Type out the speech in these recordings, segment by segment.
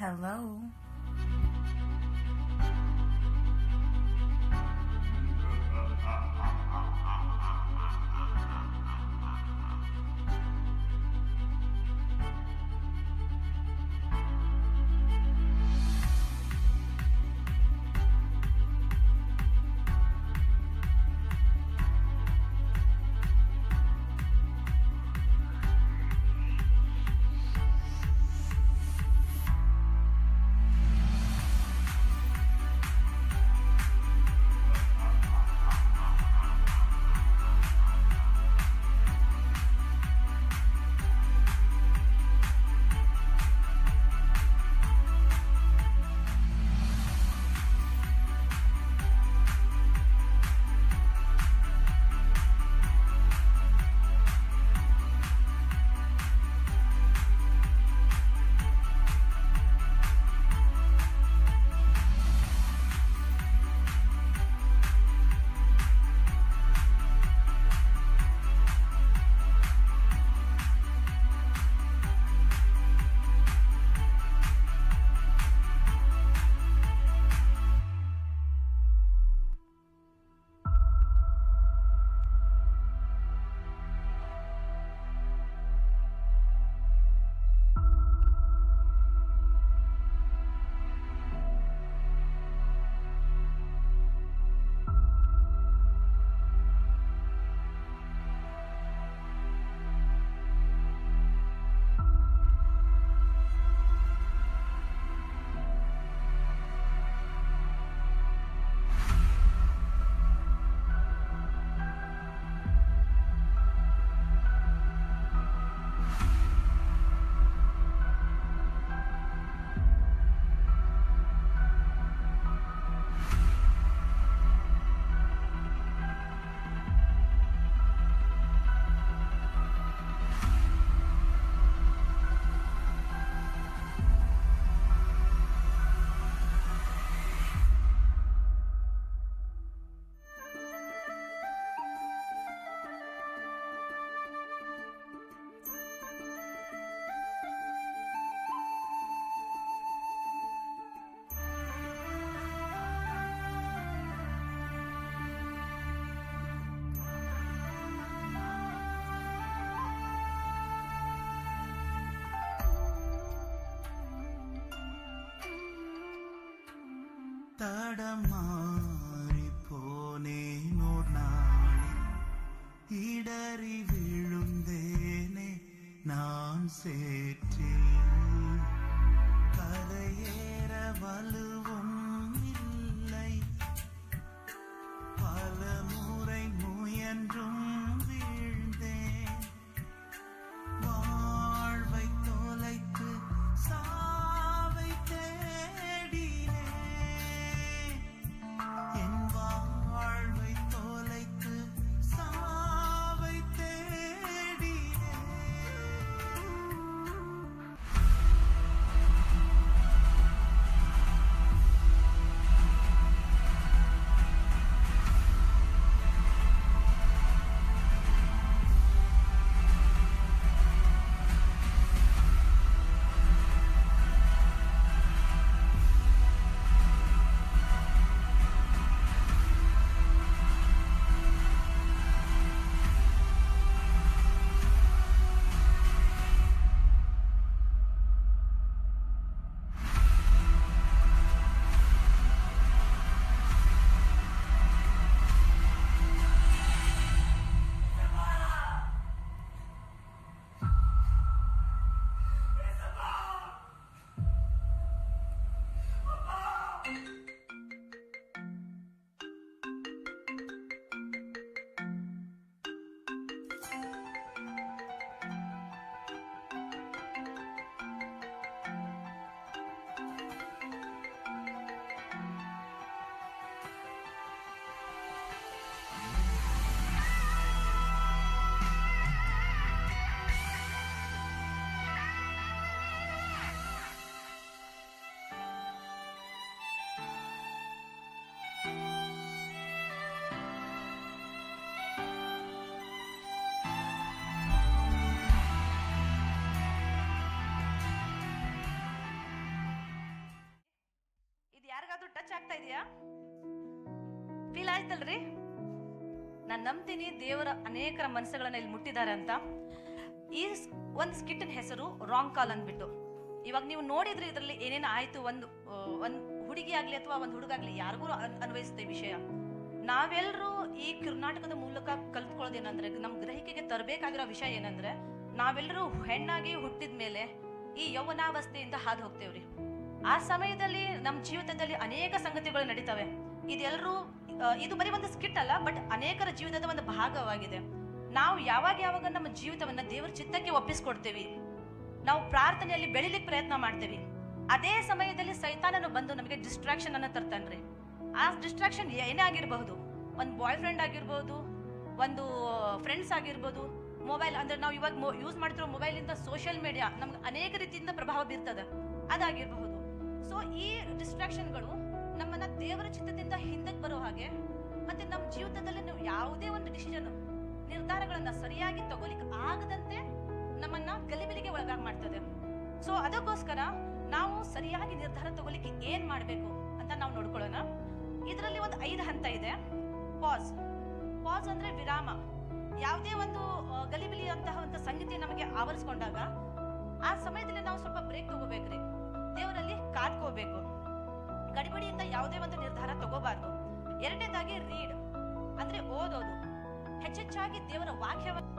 Hello. தடமாறி போனேனோர் நாளில் இடறி விழுந்தேனே நான் சேற்றில் கரையேற வலுவும் இல்லை பல முறை முயன்றும் வீழ்ந்தேன் வாழ்வை தொலைத்து சாவை தேடினேன் என் வாழ்வை தொலைத்து சாவை தேடினேன் ಏನಾದ್ರೂ ಟಚ್ ಆಗ್ತಾ ಇದೆಯಾ? ಫೀಲ್ ಆಯ್ತಲ್ರಿ? ನಾನು ನಂಬ್ತೀನಿ ದೇವರ ಅನೇಕರ ಮನಸ್ಸುಗಳನ್ನ ಇಲ್ಲಿ ಮುಟ್ಟಿದ್ದಾರೆ ಅಂತ. ಈ ಒಂದು ಸ್ಕಿಟ್ಟಿನ ಹೆಸರು ರಾಂಗ್ ಕಾಲ್ ಅಂದ್ಬಿಟ್ಟು. ಇವಾಗ ನೀವು ನೋಡಿದ್ರೆ ಇದರಲ್ಲಿ ಏನೇನು ಆಯ್ತು, ಒಂದು ಹುಡುಗಿ ಆಗ್ಲಿ ಅಥವಾ ಒಂದು ಹುಡುಗಾಗ್ಲಿ ಯಾರಿಗೂ ಅನ್ವಯಿಸುತ್ತೆ ವಿಷಯ. ನಾವೆಲ್ಲರೂ ಈ ಕರ್ನಾಟಕದ ಮೂಲಕ ಕಲ್ತ್ಕೊಳ್ಳೋದೇನಂದ್ರೆ, ನಮ್ ಗ್ರಹಿಕೆಗೆ ತರಬೇಕಾಗಿರೋ ವಿಷಯ ಏನಂದ್ರೆ, ನಾವೆಲ್ಲರೂ ಹೆಣ್ಣಾಗಿ ಹುಟ್ಟಿದ ಮೇಲೆ ಈ ಯೌವನಾವಸ್ಥೆಯಿಂದ ಹಾದು ಹೋಗ್ತೇವ್ರಿ. ಆ ಸಮಯದಲ್ಲಿ ನಮ್ಮ ಜೀವಿತದಲ್ಲಿ ಅನೇಕ ಸಂಗತಿಗಳು ನಡೀತವೆ. ಇದು ಬರೀ ಒಂದು ಸ್ಕಿಟ್ ಅಲ್ಲ, ಬಟ್ ಅನೇಕರ ಜೀವಿತದ ಒಂದು ಭಾಗವಾಗಿದೆ. ನಾವು ಯಾವಾಗ ನಮ್ಮ ಜೀವಿತವನ್ನ ದೇವರ ಚಿತ್ತಕ್ಕೆ ಒಪ್ಪಿಸ್ಕೊಡ್ತೇವಿ, ನಾವು ಪ್ರಾರ್ಥನೆಯಲ್ಲಿ ಬೆಳಿಲಿಕ್ಕೆ ಪ್ರಯತ್ನ ಮಾಡ್ತೇವಿ, ಅದೇ ಸಮಯದಲ್ಲಿ ಸೈತಾನನು ಬಂದು ನಮಗೆ ಡಿಸ್ಟ್ರಾಕ್ಷನ್ ಅನ್ನ ತರ್ತಾನ್ರಿ. ಆ ಡಿಸ್ಟ್ರಾಕ್ಷನ್ ಏನೇ ಆಗಿರಬಹುದು, ಒಂದು ಬಾಯ್ ಫ್ರೆಂಡ್ ಆಗಿರ್ಬೋದು, ಒಂದು ಫ್ರೆಂಡ್ಸ್ ಆಗಿರ್ಬೋದು, ಮೊಬೈಲ್ ಅಂದ್ರೆ ನಾವು ಇವಾಗ ಯೂಸ್ ಮಾಡ್ತಿರೋ ಮೊಬೈಲ್ ಇಂದ ಸೋಷಿಯಲ್ ಮೀಡಿಯಾ ನಮ್ಗೆ ಅನೇಕ ರೀತಿಯಿಂದ ಪ್ರಭಾವ ಬೀರ್ತದೆ, ಅದಾಗಿರಬಹುದು. ಸೊ ಈ ಡಿಸ್ಟ್ರಾಕ್ಷನ್ಗಳು ನಮ್ಮನ್ನ ದೇವರ ಚಿತ್ತದಿಂದ ಹಿಂದಕ್ಕೆ ಬರೋ ಹಾಗೆ, ಮತ್ತೆ ನಮ್ಮ ಜೀವಿತದಲ್ಲಿ ನಾವು ಯಾವುದೇ ಒಂದು ಡಿಸಿಷನ್ ನಿರ್ಧಾರಗಳನ್ನ ಸರಿಯಾಗಿ ತಗೋಲಿಕ್ಕೆ ಆಗದಂತೆ ನಮ್ಮನ್ನ ಗಲಿಬಿಲಿಗೆ ಒಳಗಾಗಿ ಮಾಡ್ತದೆ. ಸೊ ಅದಕ್ಕೋಸ್ಕರ ನಾವು ಸರಿಯಾಗಿ ನಿರ್ಧಾರ ತಗೋಲಿಕ್ಕೆ ಏನ್ ಮಾಡ್ಬೇಕು ಅಂತ ನಾವು ನೋಡ್ಕೊಳ್ಳೋಣ. ಇದರಲ್ಲಿ ಒಂದು 5 ಹಂತ ಇದೆ. ಪಾಸ್ ಅಂದ್ರೆ ವಿರಾಮ. ಯಾವುದೇ ಒಂದು ಗಲಿಬಿಲಿ ಅಂತಹ ಒಂದು ಸಂಗತಿ ನಮಗೆ ಆವರಿಸ್ಕೊಂಡಾಗ ಆ ಸಮಯದಲ್ಲಿ ನಾವು ಸ್ವಲ್ಪ ಬ್ರೇಕ್ ತಗೋಬೇಕ್ರಿ. ದೇವರಲ್ಲಿ ಕಾದ್ಕೋಬೇಕು. ಗಡಿಬಿಡಿಯಿಂದ ಯಾವುದೇ ಒಂದು ನಿರ್ಧಾರ ತಗೋಬಾರ್ದು. ಎರಡನೇದಾಗಿ ರೀಡ್ ಅಂದ್ರೆ ಓದೋದು. ಹೆಚ್ಚೆಚ್ಚಾಗಿ ದೇವರ ವಾಕ್ಯವನ್ನು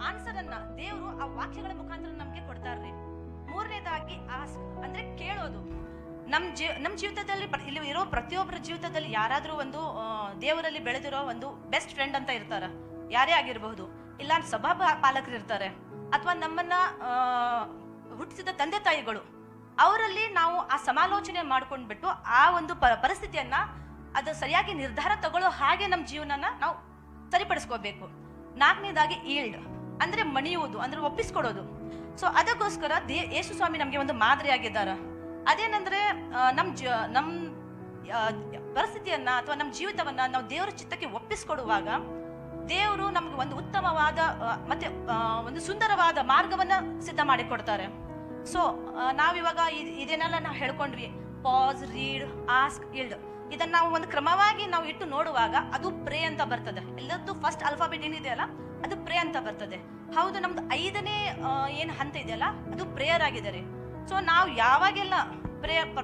ಆನ್ಸರ್ ಅನ್ನ ದೇವರು ಆ ವಾಕ್ಯಗಳ ಮುಖಾಂತರ ನಮ್ಗೆ ಕೊಡ್ತಾರ್ರಿ. ಮೂರನೇದಾಗಿ ಆಸ್ಕ್ ಅಂದ್ರೆ ಕೇಳೋದು. ನಮ್ ಜೀವಿತದಲ್ಲಿ ಇಲ್ಲಿ ಇರೋ ಪ್ರತಿಯೊಬ್ಬರ ಜೀವಿತದಲ್ಲಿ ಯಾರಾದ್ರೂ ಒಂದು ದೇವರಲ್ಲಿ ಬೆಳೆದಿರೋ ಒಂದು ಬೆಸ್ಟ್ ಫ್ರೆಂಡ್ ಅಂತ ಇರ್ತಾರ, ಯಾರೇ ಆಗಿರಬಹುದು. ಇಲ್ಲ ಸಭಾ ಪಾಲಕರು ಇರ್ತಾರೆ, ಅಥವಾ ನಮ್ಮನ್ನ ಹುಟ್ಟಿಸಿದ ತಂದೆ ತಾಯಿಗಳು. ಅವರಲ್ಲಿ ನಾವು ಆ ಸಮಾಲೋಚನೆ ಮಾಡ್ಕೊಂಡ್ಬಿಟ್ಟು ಆ ಒಂದು ಪರಿಸ್ಥಿತಿಯನ್ನ ಅದು ಸರಿಯಾಗಿ ನಿರ್ಧಾರ ತಗೊಳ್ಳೋ ಹಾಗೆ ನಮ್ಮ ಜೀವನನ ನಾವು ಸರಿಪಡಿಸ್ಕೋಬೇಕು. ನಾಲ್ಕನೇದಾಗಿ ಈಲ್ಡ್ ಅಂದ್ರೆ ಮಣಿಯುವುದು, ಅಂದ್ರೆ ಒಪ್ಪಿಸ್ಕೊಡೋದು. ಸೊ ಅದಕ್ಕೋಸ್ಕರ ಯೇಸು ಸ್ವಾಮಿ ನಮ್ಗೆ ಒಂದು ಮಾದರಿ ಆಗಿದ್ದಾರೆ. ಅದೇನಂದ್ರೆ ನಮ್ ಪರಿಸ್ಥಿತಿಯನ್ನ ಅಥವಾ ನಮ್ಮ ಜೀವಿತವನ್ನ ನಾವು ದೇವರ ಚಿತ್ತಕ್ಕೆ ಒಪ್ಪಿಸ್ಕೊಡುವಾಗ ದೇವರು ನಮ್ಗೆ ಒಂದು ಉತ್ತಮವಾದ ಮತ್ತೆ ಒಂದು ಸುಂದರವಾದ ಮಾರ್ಗವನ್ನ ಸಿದ್ಧ ಮಾಡಿಕೊಡ್ತಾರೆ. ಸೊ ನಾವಿವಾಗ ಇದೇನೆಲ್ಲ ನಾವು ಹೇಳ್ಕೊಂಡ್ವಿ, ಪಾಸ್, ರೀಡ್, ಆಸ್ಕ್, ಈಲ್ಡ್. ಇದನ್ನ ನಾವು ಒಂದು ಕ್ರಮವಾಗಿ ನಾವು ಇಟ್ಟು ನೋಡುವಾಗ ಅದು ಪ್ರೇ ಅಂತ ಬರ್ತದೆ. ಎಲ್ಲದ್ದು ಫಸ್ಟ್ ಆಲ್ಫಾಬೆಟ್ ಏನಿದೆಯಲ್ಲ ಅದು ಪ್ರೇ ಅಂತ ಬರ್ತದೆ. ಹೌದು, ನಮ್ದು 5ನೇ ಏನ್ ಹಂತ ಇದೆಯಲ್ಲ ಅದು ಪ್ರೇಯರ್ ಆಗಿದೆ ರೀ. ಸೊ ನಾವು ಯಾವಾಗೆಲ್ಲ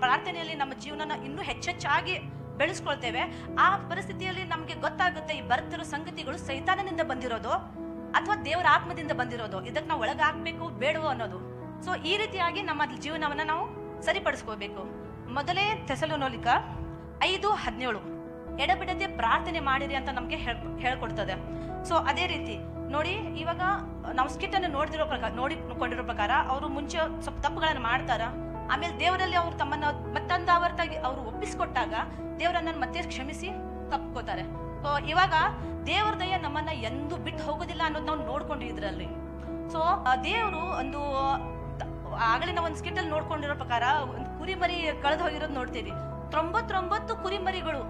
ಪ್ರಾರ್ಥನೆಯಲ್ಲಿ ನಮ್ಮ ಜೀವನನ ಇನ್ನೂ ಹೆಚ್ಚೆಚ್ಚಾಗಿ ಬೆಳೆಸ್ಕೊಳ್ತೇವೆ, ಆ ಪರಿಸ್ಥಿತಿಯಲ್ಲಿ ನಮ್ಗೆ ಗೊತ್ತಾಗುತ್ತೆ ಈ ಬರ್ತಿರೋ ಸಂಗತಿಗಳು ಸೈತಾನನಿಂದ ಬಂದಿರೋದು ಅಥವಾ ದೇವರ ಆತ್ಮದಿಂದ ಬಂದಿರೋದು, ಇದಕ್ಕೆ ನಾವು ಒಳಗಾಕ್ಬೇಕು ಬೇಡವೋ ಅನ್ನೋದು. ಸೊ ಈ ರೀತಿಯಾಗಿ ನಮ್ಮ ಜೀವನವನ್ನ ನಾವು ಸರಿಪಡಿಸ್ಕೋಬೇಕು. ಮೊದಲೇ ಥೆಸಲೋನಿಕ 5:17 ಎಡಬಿಡದೆ ಪ್ರಾರ್ಥನೆ ಮಾಡಿರಿ ಅಂತ ನಮ್ಗೆ ಹೇಳ್ಕೊಡ್ತದೆ. ಸೊ ಅದೇ ರೀತಿ ನೋಡಿ, ಇವಾಗ ನಾವು ಸ್ಕಿಟ್ ಅನ್ನು ನೋಡಿಕೊಂಡಿರೋ ಪ್ರಕಾರ ಅವರು ಮುಂಚೆ ಸ್ವಲ್ಪ ತಪ್ಪುಗಳನ್ನು ಮಾಡ್ತಾರ, ಆಮೇಲೆ ದೇವರಲ್ಲಿ ಅವರು ತಮ್ಮನ್ನ ಮತ್ತೊಂದಾವರ್ತಾಗಿ ಅವರು ಒಪ್ಪಿಸ್ಕೊಟ್ಟಾಗ ದೇವರನ್ನ ಮತ್ತೆ ಕ್ಷಮಿಸಿ ತಪ್ಕೋತಾರೆ. ಸೊ ಇವಾಗ ದೇವರ ದಯ ನಮ್ಮನ್ನ ಎಂದೂ ಬಿಟ್ಟು ಹೋಗೋದಿಲ್ಲ ಅನ್ನೋದು ನಾವು ನೋಡ್ಕೊಂಡು ಇದ್ರಲ್ಲಿ. ಸೊ ದೇವರು ಒಂದು ಆಗಲೇ ನಾವು ಒಂದು ಸ್ಕಿಟ್ ಅಲ್ಲಿ ನೋಡ್ಕೊಂಡಿರೋ ಪ್ರಕಾರ ಒಂದು ಕುರಿಮರಿ ಕಳೆದು ಹೋಗಿರೋದು ನೋಡ್ತೀವಿ. 99 ಕುರಿಮರಿಗಳು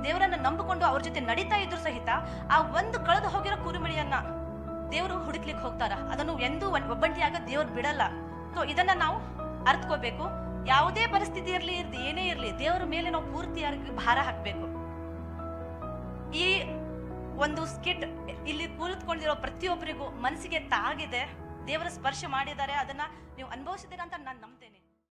ದೇವರನ್ನ ನಂಬಿಕೊಂಡು ಅವ್ರ ಜೊತೆ ನಡೀತಾ ಇದ್ರು ಸಹಿತ ಆ ಒಂದು ಕಳೆದು ಹೋಗಿರೋ ಕುರಿಮರಿಯನ್ನ ದೇವರು ಹುಡುಕ್ಲಿಕ್ಕೆ ಹೋಗ್ತಾರ. ಅದನ್ನು ಎಂದೂ ಒಬ್ಬಂಟಿಯಾಗ ದೇವ್ರು ಬಿಡಲ್ಲ. ಸೊ ಇದನ್ನ ನಾವು ಅರ್ಥಕೋಬೇಕು. ಯಾವುದೇ ಪರಿಸ್ಥಿತಿ ಇರ್ಲಿ, ಏನೇ ಇರ್ಲಿ, ದೇವರ ಮೇಲೆ ನಾವು ಪೂರ್ತಿಯಾಗಿ ಭಾರ ಹಾಕ್ಬೇಕು. ಈ ಒಂದು ಸ್ಕಿಟ್ ಇಲ್ಲಿ ಕುಳಿತುಕೊಂಡಿರೋ ಪ್ರತಿಯೊಬ್ಬರಿಗೂ ಮನಸ್ಸಿಗೆ ತಾಗಿದೆ, ದೇವರ ಸ್ಪರ್ಶ ಮಾಡಿದ್ದಾರೆ, ಅದನ್ನ ನೀವು ಅನುಭವಿಸಿದ್ದೀರಾ ಅಂತ ನಾನು ನಂಬ್ತೇನೆ.